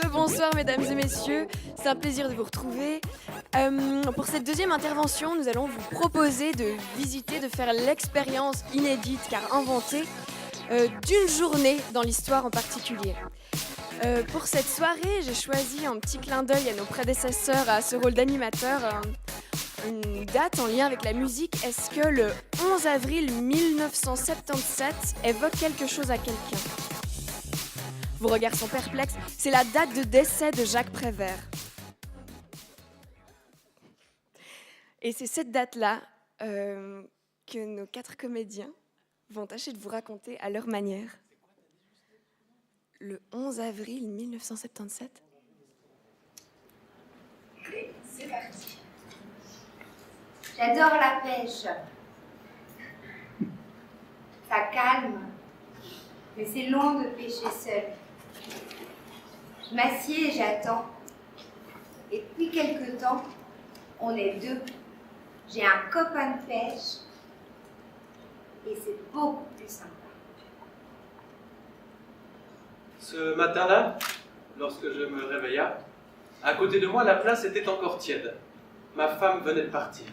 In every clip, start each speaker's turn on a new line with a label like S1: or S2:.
S1: Rebonsoir mesdames et messieurs, c'est un plaisir de vous retrouver. Pour cette deuxième intervention, nous allons vous proposer de visiter, de faire l'expérience inédite car inventée d'une journée dans l'histoire en particulier. Pour cette soirée, j'ai choisi un petit clin d'œil à nos prédécesseurs à ce rôle d'animateur, une date en lien avec la musique. Est-ce que le 11 avril 1977 évoque quelque chose à quelqu'un ? Vos regards sont perplexes, c'est la date de décès de Jacques Prévert. Et c'est cette date-là que nos 4 comédiens vont tâcher de vous raconter à leur manière. Le 11 avril 1977.
S2: Allez, c'est parti. J'adore la pêche. Ça calme, mais c'est long de pêcher seul. Je m'assieds et j'attends. Et depuis quelque temps, on est 2. J'ai un copain de pêche et c'est beaucoup plus sympa.
S3: Ce matin-là, lorsque je me réveilla, à côté de moi, la place était encore tiède. Ma femme venait de partir.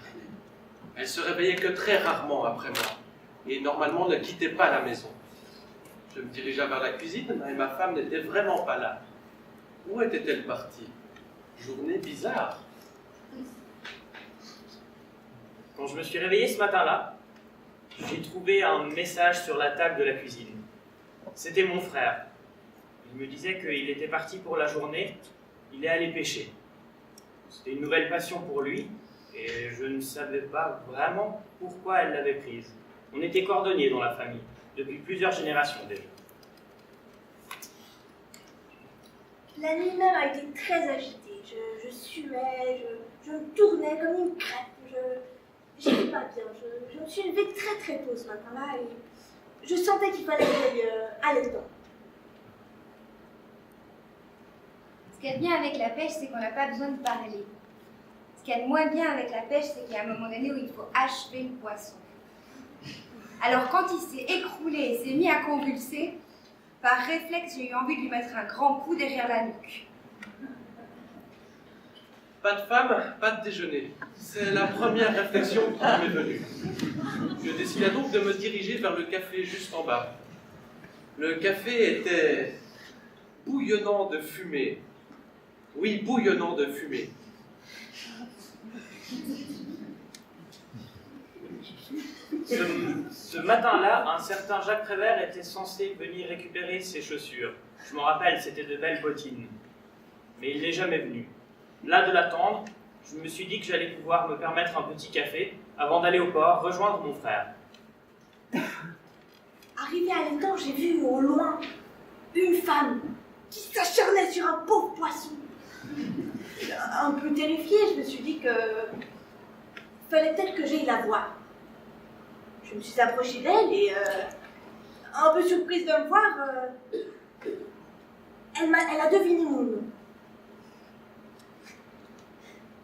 S3: Elle se réveillait que très rarement après moi, et normalement ne quittait pas la maison. Je me dirigea vers la cuisine, mais ma femme n'était vraiment pas là. Où était-elle partie? Journée bizarre.
S4: Quand je me suis réveillé ce matin-là, j'ai trouvé un message sur la table de la cuisine. C'était mon frère. Il me disait qu'il était parti pour la journée, il est allé pêcher. C'était une nouvelle passion pour lui, et je ne savais pas vraiment pourquoi elle l'avait prise. On était cordonniers dans la famille, depuis plusieurs générations déjà.
S5: La nuit même a été très agitée. Je suais, je me tournais comme une crêpe. J'étais pas bien. Je me suis levée très très tôt ce matin-là et je sentais qu'il fallait que j'aille à l'étang.
S2: Ce qu'il y a de bien avec la pêche, c'est qu'on n'a pas besoin de parler. Ce qu'il y a de moins bien avec la pêche, c'est qu'il y a un moment donné où il faut achever le poisson. Alors quand il s'est écroulé et s'est mis à convulser, par réflexe, j'ai eu envie de lui mettre un grand coup derrière la nuque.
S3: Pas de femme, pas de déjeuner. C'est la première réflexion qui m'est venue. Je décida donc de me diriger vers le café juste en bas. Le café était bouillonnant de fumée. Oui, bouillonnant de fumée.
S4: Ce matin-là, un certain Jacques Prévert était censé venir récupérer ses chaussures. Je m'en rappelle, c'était de belles bottines. Mais il n'est jamais venu. Là de l'attendre, je me suis dit que j'allais pouvoir me permettre un petit café avant d'aller au port rejoindre mon frère.
S5: Arrivé à l'étang, j'ai vu au loin une femme qui s'acharnait sur un pauvre poisson. Un peu terrifiée, je me suis dit que fallait peut-être que j'aille la voir. Je me suis approchée d'elle et, un peu surprise de me voir, elle a deviné mon nom.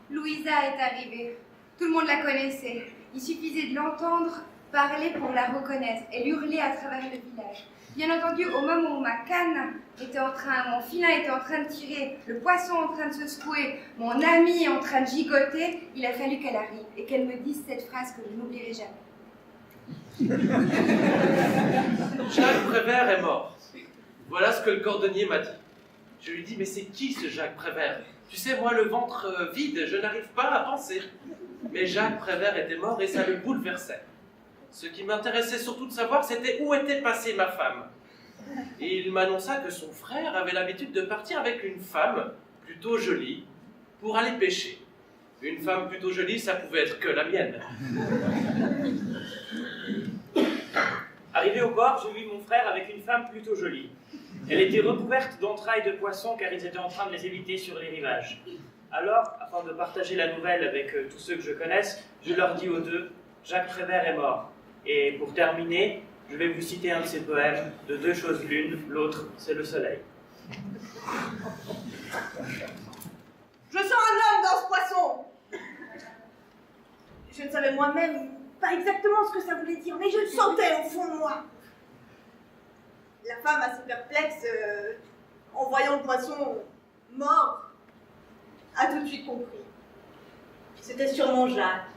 S2: Louisa est arrivée. Tout le monde la connaissait. Il suffisait de l'entendre parler pour la reconnaître. Elle hurlait à travers le village. Bien entendu, au moment où ma canne était mon filin était en train de tirer, le poisson en train de se secouer, mon ami en train de gigoter, il a fallu qu'elle arrive et qu'elle me dise cette phrase que je n'oublierai jamais.
S3: Jacques Prévert est mort. Voilà ce que le cordonnier m'a dit. Je lui dis, mais c'est qui ce Jacques Prévert? Tu sais, moi, le ventre vide, je n'arrive pas à penser. Mais Jacques Prévert était mort et ça le bouleversait. Ce qui m'intéressait surtout de savoir, c'était où était passée ma femme. Et il m'annonça que son frère avait l'habitude de partir avec une femme plutôt jolie pour aller pêcher. Une femme plutôt jolie, ça pouvait être que la mienne.
S4: Arrivé au port, j'ai vu mon frère avec une femme plutôt jolie. Elle était recouverte d'entrailles de poissons car ils étaient en train de les éviter sur les rivages. Alors, afin de partager la nouvelle avec tous ceux que je connaisse, je leur dis aux 2, Jacques Prévert est mort. Et pour terminer, je vais vous citer un de ses poèmes, de 2 choses l'une, l'autre, c'est le soleil.
S5: Je sens un homme dans ce poisson. Je ne savais moi-même pas exactement ce que ça voulait dire, mais je le sentais au fond de moi. La femme assez perplexe, en voyant le poisson, mort, a tout de suite compris. C'était sûrement Jacques.